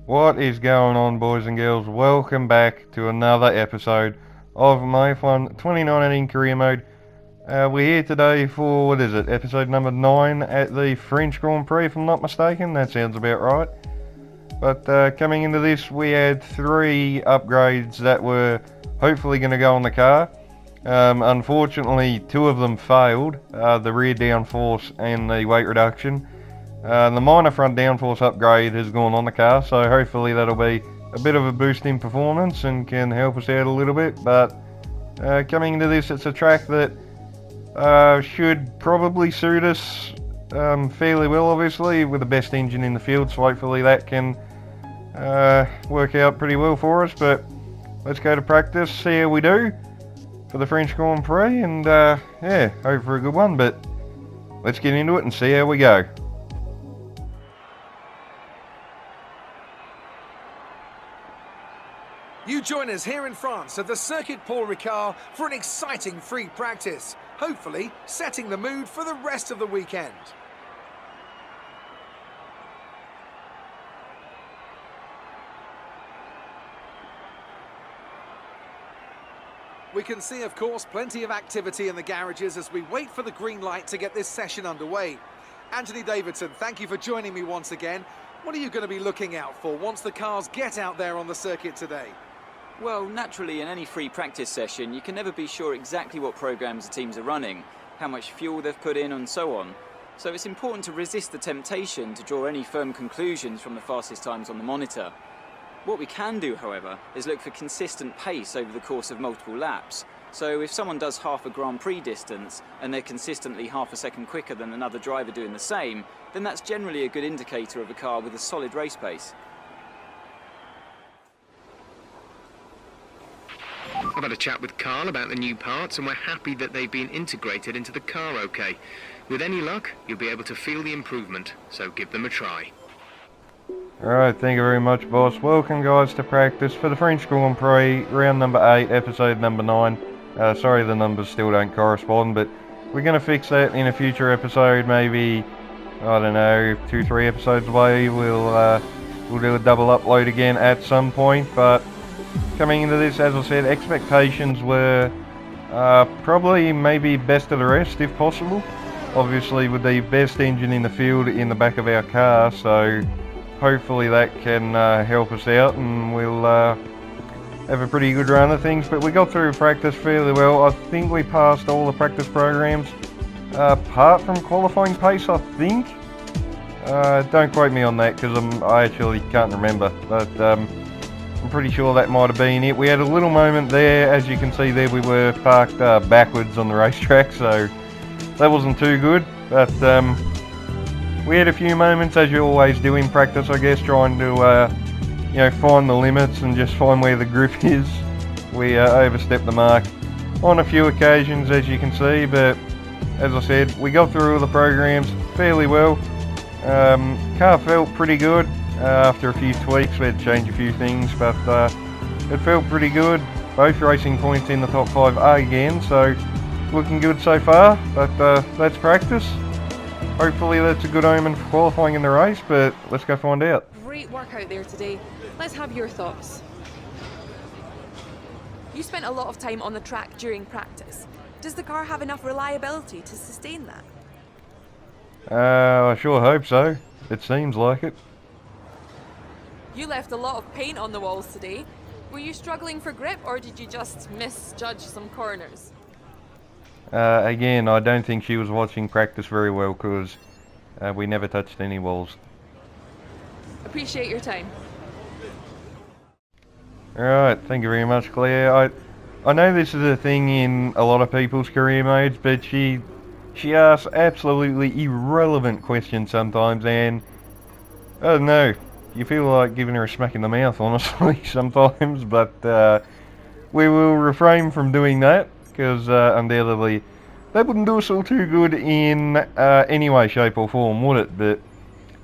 What is going on, boys and girls? Welcome back to another episode of my F1 2019 career mode. We're here today for, what is it, episode number 9 at the French Grand Prix, if I'm not mistaken. That sounds about right. But coming into this, we had 3 upgrades that were hopefully going to go on the car. Unfortunately, 2 of them failed, the rear downforce and the weight reduction. The minor front downforce upgrade has gone on the car, so hopefully that'll be a bit of a boost in performance and can help us out a little bit. But coming into this, it's a track that should probably suit us fairly well, obviously, with the best engine in the field, so hopefully that can work out pretty well for us. But let's go to practice, see how we do for the French Grand Prix, and yeah, hope for a good one. But let's get into it and see how we go. You join us here in France at the Circuit Paul Ricard for an exciting free practice, hopefully setting the mood for the rest of the weekend. We can see, of course, plenty of activity in the garages as we wait for the green light to get this session underway. Anthony Davidson, thank you for joining me once again. What are you going to be looking out for once the cars get out there on the circuit today? Well, naturally, in any free practice session, you can never be sure exactly what programs the teams are running, how much fuel they've put in, and so on. So it's important to resist the temptation to draw any firm conclusions from the fastest times on the monitor. What we can do, however, is look for consistent pace over the course of multiple laps. So if someone does half a Grand Prix distance and they're consistently half a second quicker than another driver doing the same, then that's generally a good indicator of a car with a solid race pace. I've had a chat with Carl about the new parts, and we're happy that they've been integrated into the car okay. With any luck, you'll be able to feel the improvement, so give them a try. Alright, thank you very much, boss. Welcome, guys, to practice for the French Grand Prix, round number 8, episode number 9. Sorry the numbers still don't correspond, but we're going to fix that in a future episode, maybe, I don't know, 2-3 episodes away. We'll do a double upload again at some point, but coming into this, as I said, expectations were probably maybe best of the rest if possible. Obviously with the best engine in the field in the back of our car, so hopefully that can help us out and we'll have a pretty good run of things. But we got through practice fairly well. I think we passed all the practice programs apart from qualifying pace, I think. Don't quote me on that because I actually can't remember, but I'm pretty sure that might have been it. We had a little moment there, as you can see there, we were parked backwards on the racetrack, so that wasn't too good. But we had a few moments, as you always do in practice, I guess, trying to you know, find the limits and just find where the grip is. We overstepped the mark on a few occasions, as you can see, but as I said, we got through all the programs fairly well. Car felt pretty good. After a few tweaks, we had to change a few things, but it felt pretty good. Both racing points in the top 5 again, so looking good so far. But let's practice. Hopefully that's a good omen for qualifying in the race, but let's go find out. Great work out there today. Let's have your thoughts. You spent a lot of time on the track during practice. Does the car have enough reliability to sustain that? I sure hope so. It seems like it. You left a lot of paint on the walls today. Were you struggling for grip or did you just misjudge some corners? Again, I don't think she was watching practice very well because we never touched any walls. Appreciate your time. Alright, thank you very much, Claire. I know this is a thing in a lot of people's career modes, but she asks absolutely irrelevant questions sometimes, and I don't know. You feel like giving her a smack in the mouth, honestly, sometimes, but we will refrain from doing that, because undoubtedly that wouldn't do us all too good in any way, shape or form, would it? But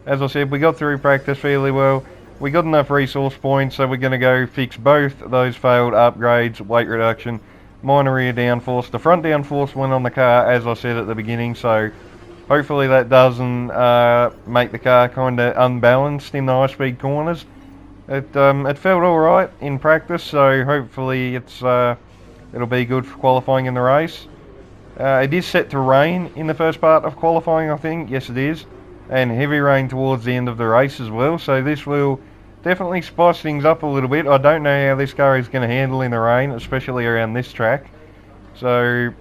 as I said, we got through practice fairly well. We got enough resource points, so we're going to go fix both those failed upgrades, weight reduction, minor rear downforce. The front downforce went on the car, as I said at the beginning, so hopefully that doesn't make the car kind of unbalanced in the high-speed corners. It felt alright in practice, so hopefully it'll be good for qualifying in the race. It is set to rain in the first part of qualifying, I think. Yes, it is. And heavy rain towards the end of the race as well, so this will definitely spice things up a little bit. I don't know how this car is going to handle in the rain, especially around this track. So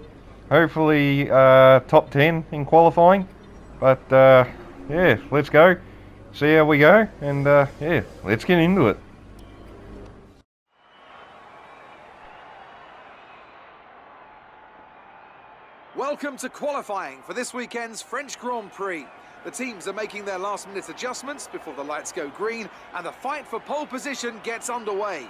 hopefully top 10 in qualifying. But yeah, let's go. See how we go, and yeah, let's get into it. Welcome to qualifying for this weekend's French Grand Prix. The teams are making their last-minute adjustments before the lights go green, and the fight for pole position gets underway.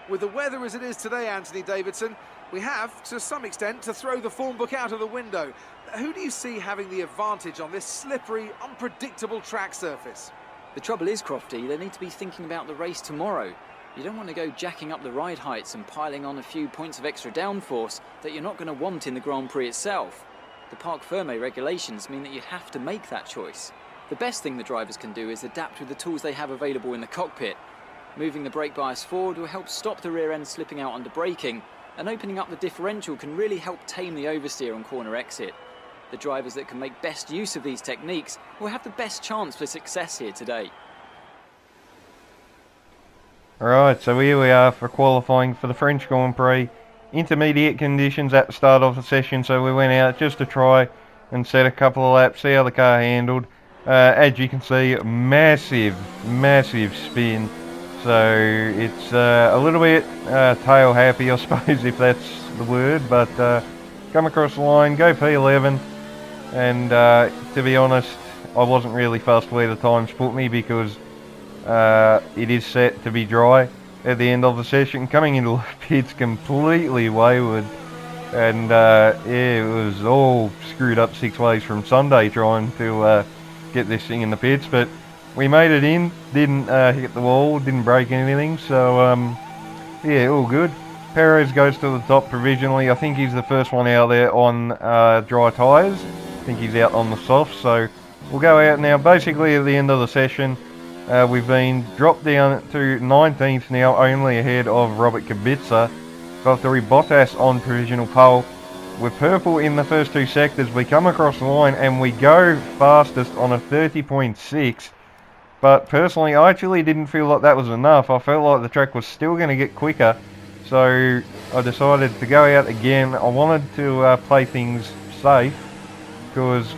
With the weather as it is today, Anthony Davidson, we have, to some extent, to throw the form book out of the window. Who do you see having the advantage on this slippery, unpredictable track surface? The trouble is, Crofty, they need to be thinking about the race tomorrow. You don't want to go jacking up the ride heights and piling on a few points of extra downforce that you're not going to want in the Grand Prix itself. The Parc Fermé regulations mean that you have to make that choice. The best thing the drivers can do is adapt with the tools they have available in the cockpit. Moving the brake bias forward will help stop the rear end slipping out under braking, and opening up the differential can really help tame the oversteer on corner exit. The drivers that can make best use of these techniques will have the best chance for success here today. Alright, so here we are for qualifying for the French Grand Prix. Intermediate conditions at the start of the session, so we went out just to try and set a couple of laps, see how the car handled. As you can see, massive spin. So it's a little bit tail happy, I suppose, if that's the word, but come across the line, go P11, and to be honest, I wasn't really fussed where the times put me because it is set to be dry at the end of the session. Coming into the pits completely wayward, and yeah, it was all screwed up six ways from Sunday trying to get this thing in the pits, but we made it in, didn't hit the wall, didn't break anything, so yeah, all good. Perez goes to the top provisionally. I think he's the first one out there on dry tyres. I think he's out on the soft, so we'll go out now. Basically at the end of the session, we've been dropped down to 19th now, only ahead of Robert Kubica. Valtteri Bottas on provisional pole. We're purple in the first two sectors. We come across the line and we go fastest on a 30.6. But personally, I actually didn't feel like that was enough. I felt like the track was still going to get quicker. So I decided to go out again. I wanted to play things safe because,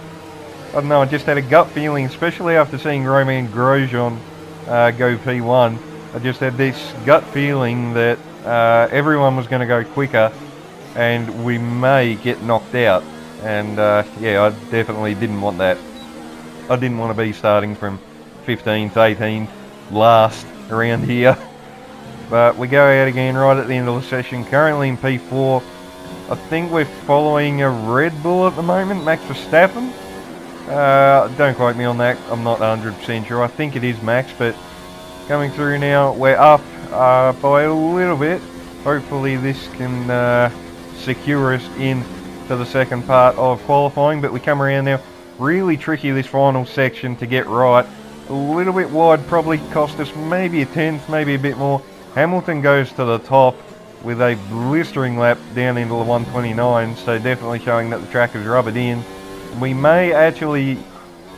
I don't know, I just had a gut feeling, especially after seeing Romain Grosjean go P1. I just had this gut feeling that everyone was going to go quicker and we may get knocked out. And yeah, I definitely didn't want that. I didn't want to be starting from 15th, 18th, last around here. But we go out again right at the end of the session, currently in P4. I think we're following a Red Bull at the moment, Max Verstappen. Don't quote me on that, I'm not 100% sure. I think it is Max, but coming through now, we're up by a little bit. Hopefully this can secure us in to the second part of qualifying, but we come around now. Really tricky this final section to get right. A little bit wide, probably cost us maybe a tenth, maybe a bit more. Hamilton goes to the top with a blistering lap down into the 129, so definitely showing that the track is rubbered in. We may actually,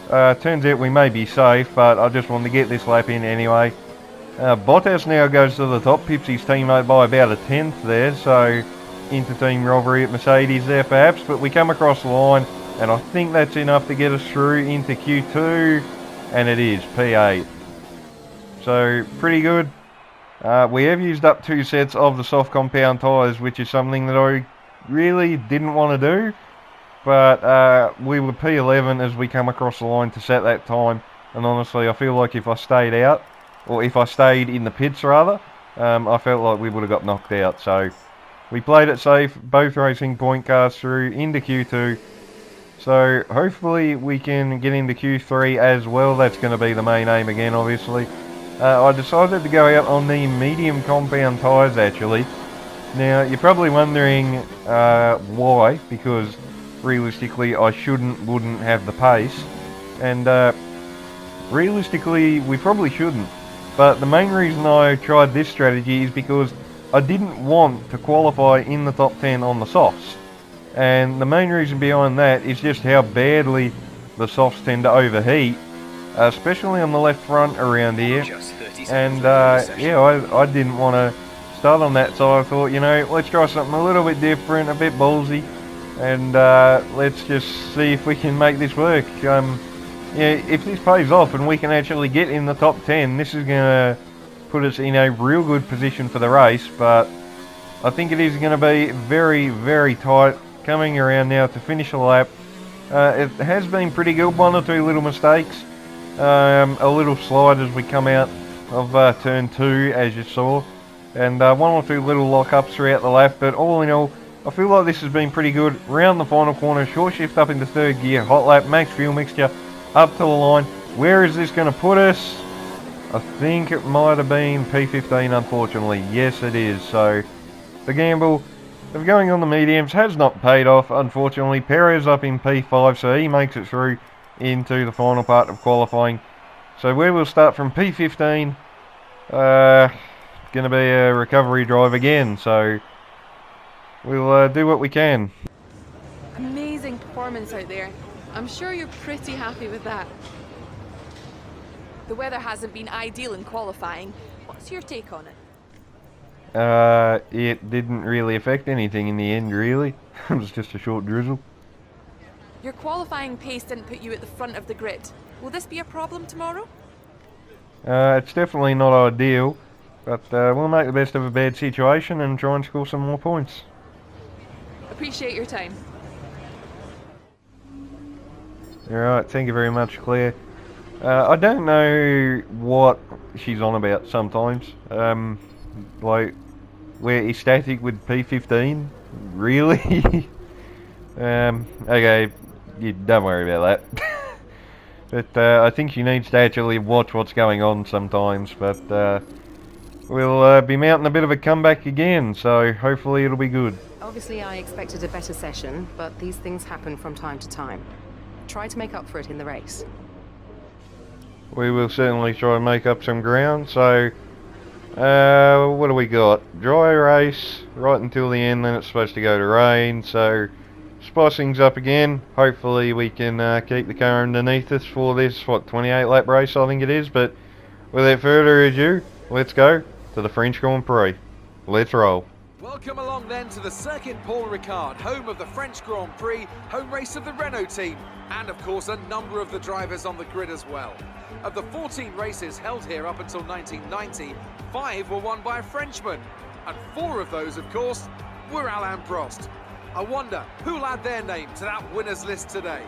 turns out we may be safe, but I just wanted to get this lap in anyway. Bottas now goes to the top, pips his teammate by about a tenth there, so inter-team rivalry at Mercedes there perhaps, but we come across the line, and I think that's enough to get us through into Q2. And it is P8. So pretty good. We have used up 2 sets of the soft compound tyres, which is something that I really didn't want to do. But we were P11 as we come across the line to set that time. And honestly, I feel like if I stayed out, or if I stayed in the pits rather, I felt like we would have got knocked out. So we played it safe, both racing point cars through into Q2. So hopefully we can get into Q3 as well. That's going to be the main aim again, obviously. I decided to go out on the medium compound tyres actually. Now you're probably wondering why, because realistically I wouldn't have the pace, and realistically we probably shouldn't. But the main reason I tried this strategy is because I didn't want to qualify in the top 10 on the softs. And the main reason behind that is just how badly the softs tend to overheat, especially on the left front around here. And yeah, I didn't want to start on that, so I thought, you know, let's try something a little bit different, a bit ballsy, and let's just see if we can make this work. Yeah, if this pays off and we can actually get in the top 10, this is going to put us in a real good position for the race, but I think it is going to be very, very tight coming around now to finish a lap. It has been pretty good, one or two little mistakes, a little slide as we come out of turn 2, as you saw, and one or two little lock-ups throughout the lap, but all in all, I feel like this has been pretty good. Round the final corner, short shift up into third gear, hot lap, max fuel mixture, up to the line. Where is this going to put us? I think it might have been P15, unfortunately. Yes, it is. So the gamble of going on the mediums has not paid off, unfortunately. Perez up in P5, so he makes it through into the final part of qualifying. So we will start from P15. Going to be a recovery drive again, so we'll do what we can. Amazing performance out there. I'm sure you're pretty happy with that. The weather hasn't been ideal in qualifying. What's your take on it? It didn't really affect anything in the end, really. It was just a short drizzle. Your qualifying pace didn't put you at the front of the grid. Will this be a problem tomorrow? It's definitely not ideal, but we'll make the best of a bad situation and try and score some more points. Appreciate your time. Alright, thank you very much, Claire. I don't know what she's on about sometimes. Like, we're ecstatic with P15? Really? Okay, you don't worry about that. But I think she needs to actually watch what's going on sometimes, but we'll be mounting a bit of a comeback again, so hopefully it'll be good. Obviously I expected a better session, but these things happen from time to time. Try to make up for it in the race. We will certainly try and make up some ground, so what do we got? Dry race right until the end, then it's supposed to go to rain, so spice things up again. Hopefully we can keep the car underneath us for this, 28 lap race I think it is, but without further ado, let's go to the French Grand Prix. Let's roll. Welcome along then to the Circuit Paul Ricard, home of the French Grand Prix, home race of the Renault team, and of course a number of the drivers on the grid as well. Of the 14 races held here up until 1990, 5 were won by a Frenchman, and 4 of those, of course, were Alain Prost. I wonder who'll add their name to that winners list today.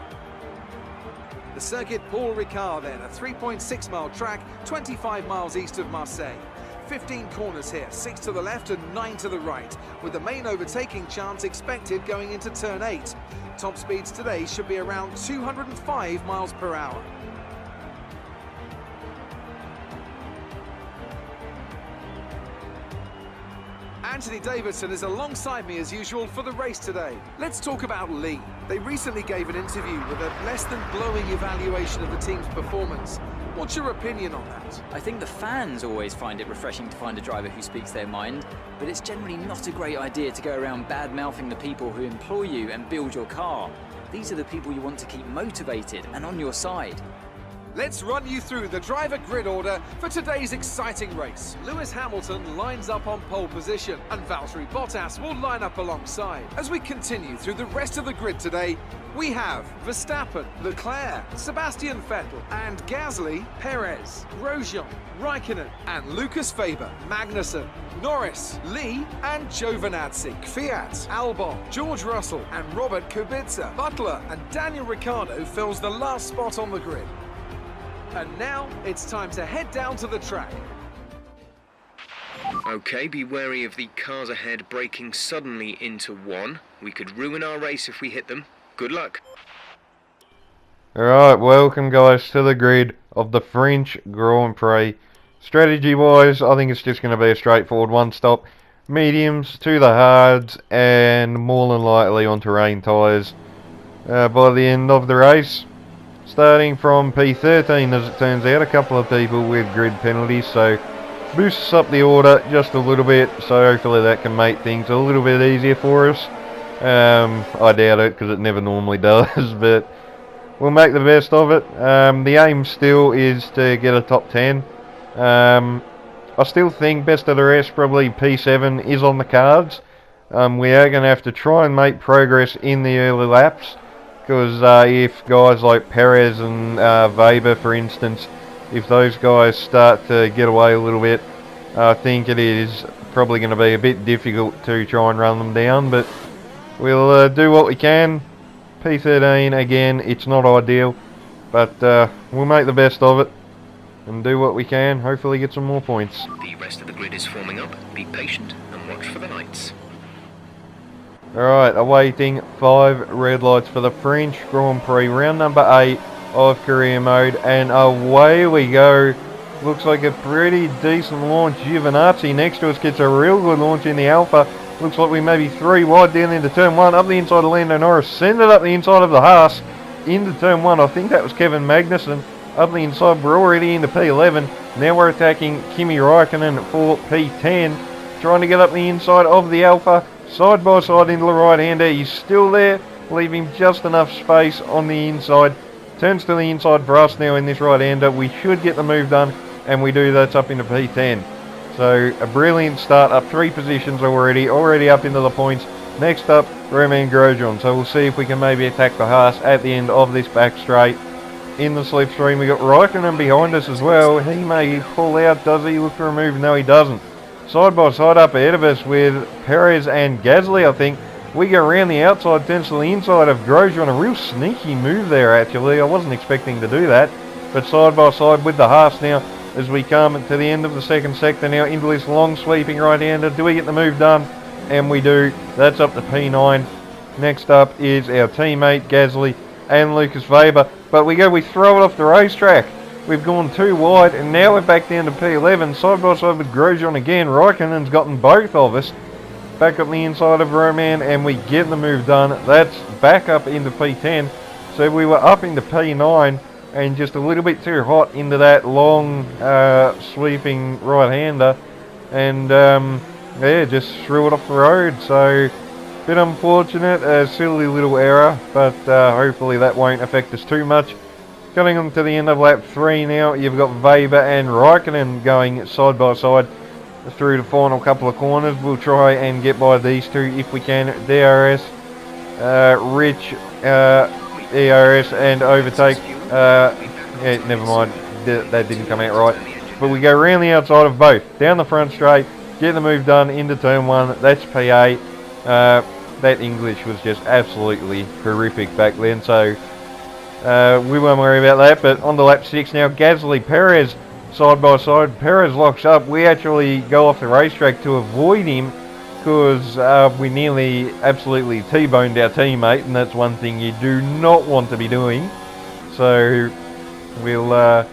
The Circuit Paul Ricard then, a 3.6 mile track, 25 miles east of Marseille. 15 corners here, 6 to the left and 9 to the right, with the main overtaking chance expected going into turn 8. Top speeds today should be around 205 miles per hour. Anthony Davidson is alongside me as usual for the race today. Let's talk about Lee. They recently gave an interview with a less than glowing evaluation of the team's performance. What's your opinion on that? I think the fans always find it refreshing to find a driver who speaks their mind, but it's generally not a great idea to go around bad-mouthing the people who employ you and build your car. These are the people you want to keep motivated and on your side. Let's run you through the driver grid order for today's exciting race. Lewis Hamilton lines up on pole position and Valtteri Bottas will line up alongside. As we continue through the rest of the grid today, we have Verstappen, Leclerc, Sebastian Vettel and Gasly, Perez, Grosjean, Raikkonen and Lucas Faber, Magnussen, Norris, Lee and Giovinazzi, Fiat, Albon, George Russell and Robert Kubica, Butler and Daniel Ricciardo fills the last spot on the grid. And now it's time to head down to the track. Okay, be wary of the cars ahead braking suddenly into one. We could ruin our race if we hit them. Good luck. Alright, welcome guys to the grid of the French Grand Prix. Strategy wise, I think it's just going to be a straightforward one stop. Mediums to the hards and more than likely on terrain tyres. by the end of the race. Starting from P13 as it turns out, a couple of people with grid penalties, so boosts up the order just a little bit, so hopefully that can make things a little bit easier for us. I doubt it because it never normally does, but we'll make the best of it. The aim still is to get a top 10. I still think best of the rest, probably P7 is on the cards. We are going to have to try and make progress in the early laps, because if guys like Perez and Weber, for instance, if those guys start to get away a little bit, I think it is probably going to be a bit difficult to try and run them down, but we'll do what we can. P13, again, it's not ideal, but we'll make the best of it and do what we can, hopefully get some more points. The rest of the grid is forming up. Be patient and watch for the lights. Alright, awaiting 5 red lights for the French Grand Prix, round number 8 of career mode, and away we go. Looks like a pretty decent launch. Giovinazzi next to us gets a real good launch in the Alpha. Looks like we may be 3 wide down into turn 1, up the inside of Lando Norris, send it up the inside of the Haas, into turn 1, I think that was Kevin Magnussen, up the inside, we're already into P11, now we're attacking Kimi Raikkonen for P10, trying to get up the inside of the Alpha, side by side into the right hander, he's still there, leaving just enough space on the inside, turns to the inside for us now in this right hander, we should get the move done, and we do, that's up into P10. So a brilliant start, up 3 positions already up into the points. Next up, Romain Grosjean. So we'll see if we can maybe attack the Haas at the end of this back straight. In the slipstream, we got Raikkonen behind us as well. He may pull out, does he? Look for a move, no he doesn't. Side by side up ahead of us with Perez and Gasly, I think. We go around the outside, turns to the inside of Grosjean. A real sneaky move there actually, I wasn't expecting to do that. But side by side with the Haas now, as we come to the end of the second sector now into this long sweeping right-hander. Do we get the move done? And we do. That's up to P9. Next up is our teammate Gasly and Lucas Weber. But we throw it off the racetrack. We've gone too wide and now we're back down to P11. Side by side with Grosjean again. Raikkonen's gotten both of us. Back up the inside of Roman and we get the move done. That's back up into P10. So we were up into P9. And just a little bit too hot into that long sweeping right-hander, and yeah, just threw it off the road. So, bit unfortunate, a silly little error, but hopefully that won't affect us too much. Coming on to the end of lap 3 now, you've got Weber and Raikkonen going side by side through the final couple of corners. We'll try and get by these two if we can. DRS, Rich, ERS, and overtake. Yeah, never mind, that didn't come out right. But we go around the outside of both, down the front straight, get the move done into turn 1, that's P8. That English was just absolutely horrific back then, so we won't worry about that. But on to lap 6 now, Gasly, Perez, side by side. Perez locks up, we actually go off the racetrack to avoid him, because we nearly absolutely T-boned our teammate, and that's one thing you do not want to be doing. So we'll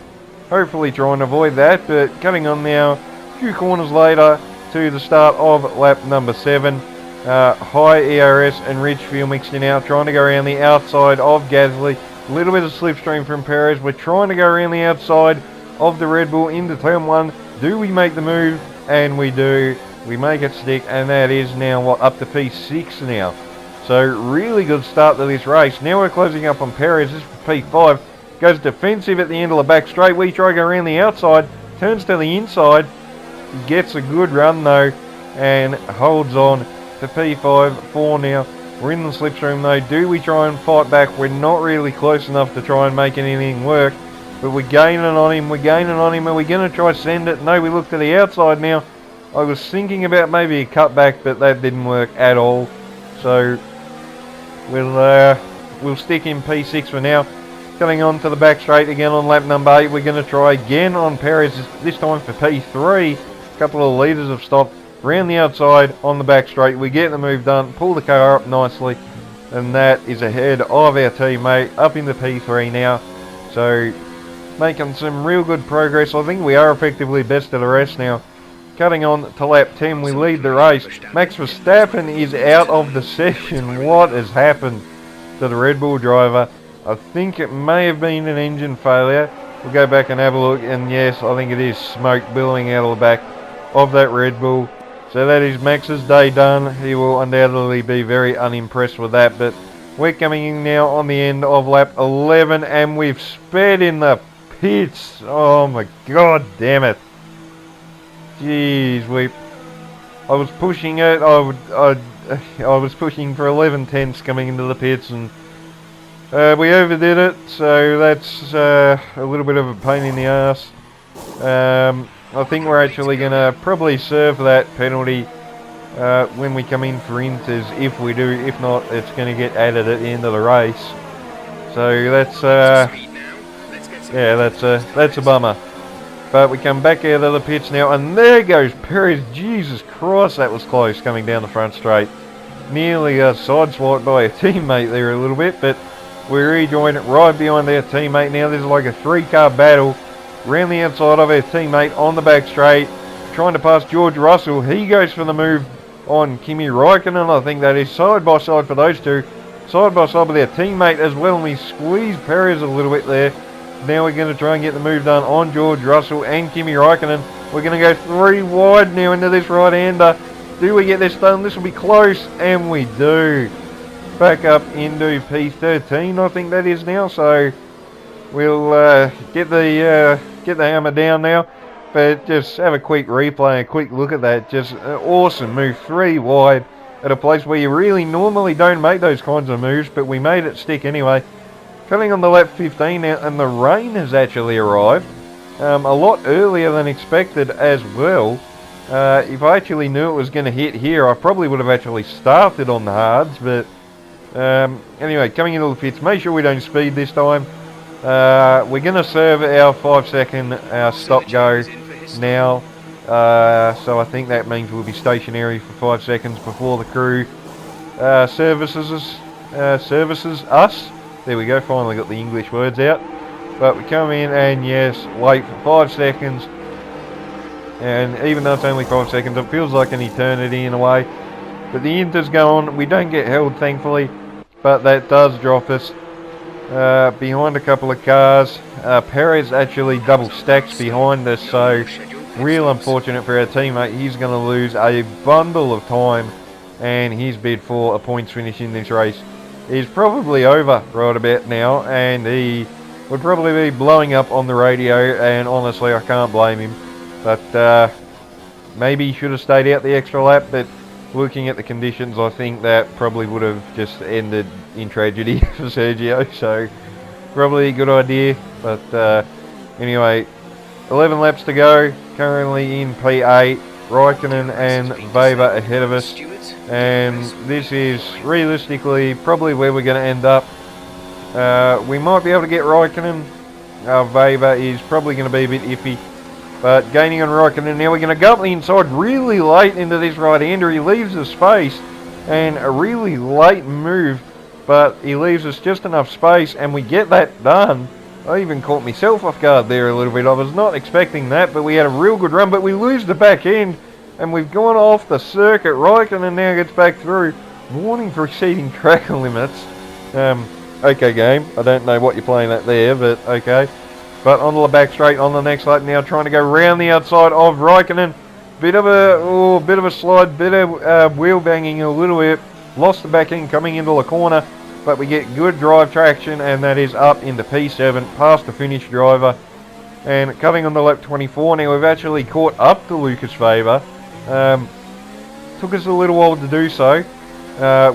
hopefully try and avoid that. But coming on now, a few corners later to the start of lap number 7. High ERS and rich fuel mixing out, trying to go around the outside of Gasly. A little bit of slipstream from Perez. We're trying to go around the outside of the Red Bull into turn 1. Do we make the move? And we do. We make it stick, and that is now up to P6 now. So really good start to this race. Now we're closing up on Perez. This is P5. Goes defensive at the end of the back straight. We try to go around the outside. Turns to the inside. Gets a good run though. And holds on to P5 for now. We're in the slipstream though. Do we try and fight back? We're not really close enough to try and make anything work. But we're gaining on him. We're gaining on him. Are we going to try send it? No, we look to the outside now. I was thinking about maybe a cutback, but that didn't work at all. So we'll stick in P6 for now. Coming on to the back straight again on lap number 8. We're going to try again on Perez, this time for P3. A couple of leaders have stopped. Round the outside on the back straight. We get the move done, pull the car up nicely, and that is ahead of our teammate up into P3 now. So making some real good progress. I think we are effectively best of the rest now. Cutting on to lap 10, we lead the race. Max Verstappen is out of the session. What has happened? to the Red Bull driver. I think it may have been an engine failure. We'll go back and have a look, and yes, I think it is smoke billowing out of the back of that Red Bull. So that is Max's day done. He will undoubtedly be very unimpressed with that, but we're coming in now on the end of lap 11, and we've sped in the pits. Oh my god damn it. Jeez, I was pushing it. I was pushing for 11 tenths coming into the pits, and we overdid it, so that's a little bit of a pain in the ass. I think we're actually going to probably serve that penalty when we come in for inters, if we do. If not, it's going to get added at the end of the race. So that's yeah, that's a bummer. But we come back out of the pits now, and there goes Perez. Jesus Christ, that was close coming down the front straight. Nearly sideswiped by a teammate there a little bit, but we rejoin it right behind our teammate now. There's like a 3-car battle round the outside of our teammate on the back straight, trying to pass George Russell. He goes for the move on Kimi Räikkönen. I think that is side by side for those two, side by side with their teammate as well, and we squeeze Perez a little bit there. Now we're going to try and get the move done on George Russell and Kimi Räikkönen. We're going to go 3 wide now into this right-hander. Do we get this done? This will be close, and we do. Back up into P13, I think that is now. So we'll get the hammer down now. But just have a quick replay, a quick look at that. Just an awesome move, 3 wide at a place where you really normally don't make those kinds of moves, but we made it stick anyway. Coming on the lap 15 now, and the rain has actually arrived a lot earlier than expected as well. If I actually knew it was going to hit here, I probably would have actually started on the hards, but anyway, coming into the pits, make sure we don't speed this time. We're going to serve our 5-second stop go now, so I think that means we'll be stationary for 5 seconds before the crew services us. There we go, finally got the English words out. But we come in and yes, wait for 5 seconds. And even though it's only 5 seconds, it feels like an eternity in a way. But the inter's going, we don't get held thankfully, but that does drop us behind a couple of cars. Perez actually double stacks behind us, so real unfortunate for our teammate. He's going to lose a bundle of time, and his bid for a points finish in this race is probably over right about now, and he would probably be blowing up on the radio, and honestly I can't blame him. But maybe he should have stayed out the extra lap, but looking at the conditions I think that probably would have just ended in tragedy for Sergio, so probably a good idea. But anyway, 11 laps to go, currently in P8, Räikkönen and Weber ahead of us. And this is realistically probably where we're going to end up. We might be able to get Räikkönen. Weber is probably going to be a bit iffy. But gaining on Räikkönen, now we're going to go up the inside really late into this right-hander. He leaves us space, and a really late move, but he leaves us just enough space, and we get that done. I even caught myself off guard there a little bit. I was not expecting that, but we had a real good run, but we lose the back end. And we've gone off the circuit. Räikkönen now gets back through. Warning for exceeding track limits. Okay game, I don't know what you're playing at there, but okay. But on the back straight on the next lap now, trying to go round the outside of Räikkönen. Bit of a slide, bit of wheel banging a little bit. Lost the back end coming into the corner, but we get good drive traction, and that is up into P7, past the finish driver. And coming on the lap 24 now, we've actually caught up to Lucas Weber. Took us a little while to do so.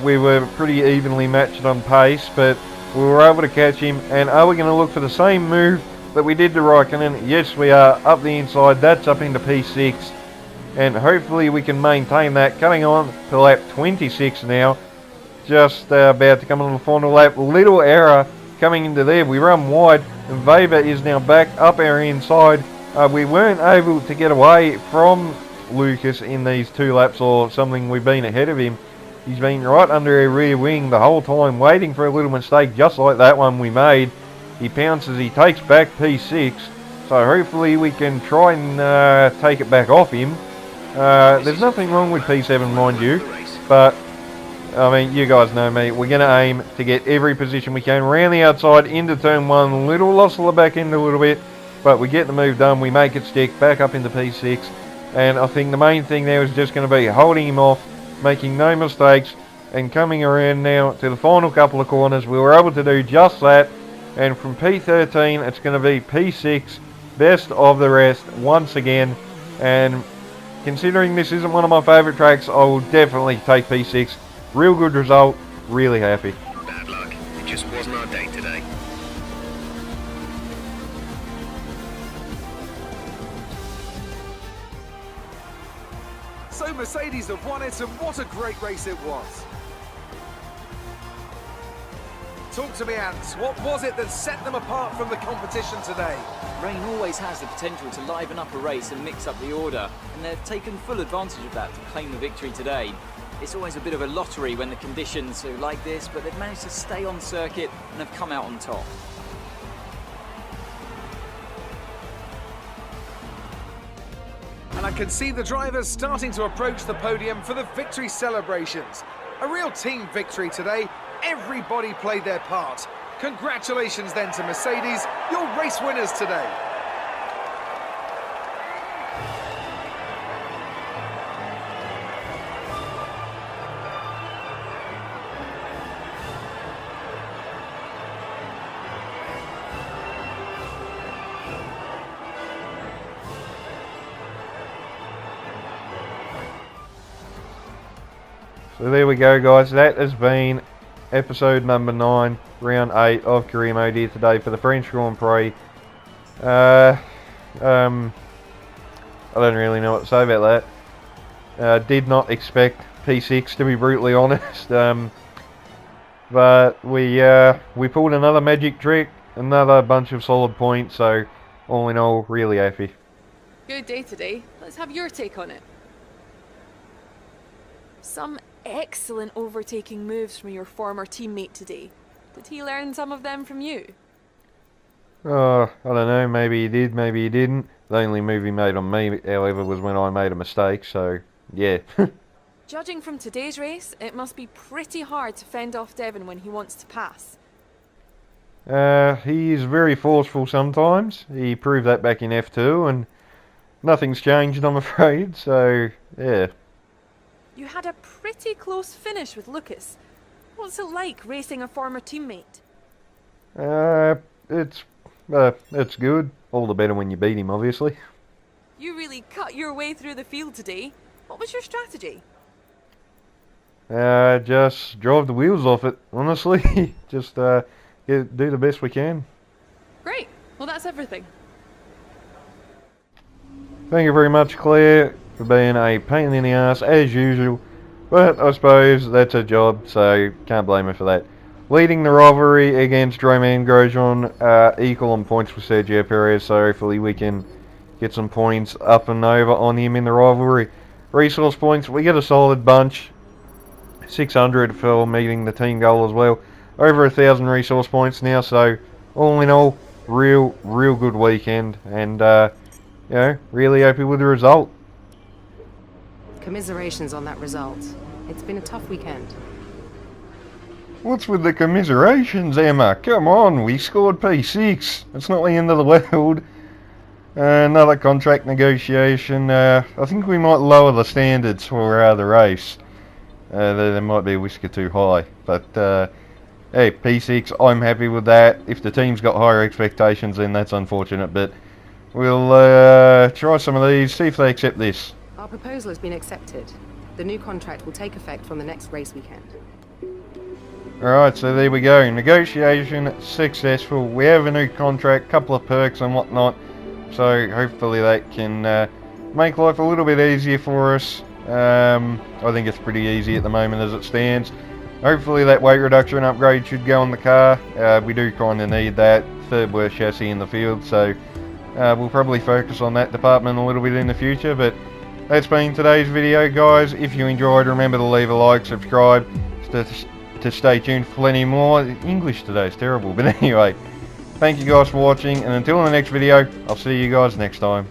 We were pretty evenly matched on pace, but we were able to catch him. And are we going to look for the same move that we did to Räikkönen? Yes, we are. Up the inside, that's up into P6, and hopefully we can maintain that. Coming on to lap 26 now, just about to come on the final lap. Little error coming into there. We run wide, and Weber is now back up our inside. We weren't able to get away from Lucas in these 2 laps or something. We've been ahead of him. He's been right under our rear wing the whole time, waiting for a little mistake just like that one we made. He pounces, he takes back P6, so hopefully we can try and take it back off him. There's nothing wrong with P7, mind you, but I mean, you guys know me. We're going to aim to get every position we can around the outside into turn 1. Little loss of the back end a little bit, but we get the move done. We make it stick back up into P6. And I think the main thing there is just going to be holding him off, making no mistakes, and coming around now to the final couple of corners. We were able to do just that. And from P13, it's going to be P6, best of the rest once again. And considering this isn't one of my favourite tracks, I will definitely take P6. Real good result, really happy. Bad luck. It just wasn't our day today. So Mercedes have won it, and what a great race it was. Talk to me, Ants. What was it that set them apart from the competition today? Rain always has the potential to liven up a race and mix up the order, and they've taken full advantage of that to claim the victory today. It's always a bit of a lottery when the conditions are like this, but they've managed to stay on circuit and have come out on top. And I can see the drivers starting to approach the podium for the victory celebrations. A real team victory today. Everybody played their part. Congratulations then to Mercedes, your race winners today. So there we go, guys. That has been episode number 9, round 8 of Career Mode here today for the French Grand Prix. I don't really know what to say about that. Did not expect P6, to be brutally honest. But we pulled another magic trick, another bunch of solid points. So all in all, really happy. Good day today. Let's have your take on it. Some excellent overtaking moves from your former teammate today. Did he learn some of them from you? Oh, I don't know, maybe he did, maybe he didn't. The only move he made on me, however, was when I made a mistake, so yeah. Judging from today's race, it must be pretty hard to fend off Devon when he wants to pass. He is very forceful sometimes. He proved that back in F2, and nothing's changed, I'm afraid, so yeah. You had a pretty close finish with Lucas. What's it like racing a former teammate? It's good. All the better when you beat him, obviously. You really cut your way through the field today. What was your strategy? Just drive the wheels off it, honestly. Just do the best we can. Great. Well, that's everything. Thank you very much, Claire, for being a pain in the ass as usual, but I suppose that's her job, so can't blame her for that. Leading the rivalry against Romain Grosjean, equal on points with Sergio Perez, so hopefully we can get some points up and over on him in the rivalry. Resource points, we get a solid bunch, 600 for meeting the team goal as well, over 1,000 resource points now, so all in all, real good weekend, and you know, really happy with the result. Commiserations on that result. It's been a tough weekend. What's with the commiserations, Emma? Come on, we scored P6. It's not the end of the world. Another contract negotiation. I think we might lower the standards for the race. They might be a whisker too high. But, hey, P6, I'm happy with that. If the team's got higher expectations, then that's unfortunate. But we'll try some of these, see if they accept this. Our proposal has been accepted. The new contract will take effect from the next race weekend. Alright, so there we go. Negotiation successful. We have a new contract, couple of perks and whatnot. So hopefully that can make life a little bit easier for us. I think it's pretty easy at the moment as it stands. Hopefully that weight reduction upgrade should go on the car. We do kind of need that. Third worst chassis in the field, so we'll probably focus on that department a little bit in the future. But that's been today's video, guys. If you enjoyed, remember to leave a like, subscribe to stay tuned for plenty more. English today is terrible, but anyway, thank you guys for watching, and until the next video, I'll see you guys next time.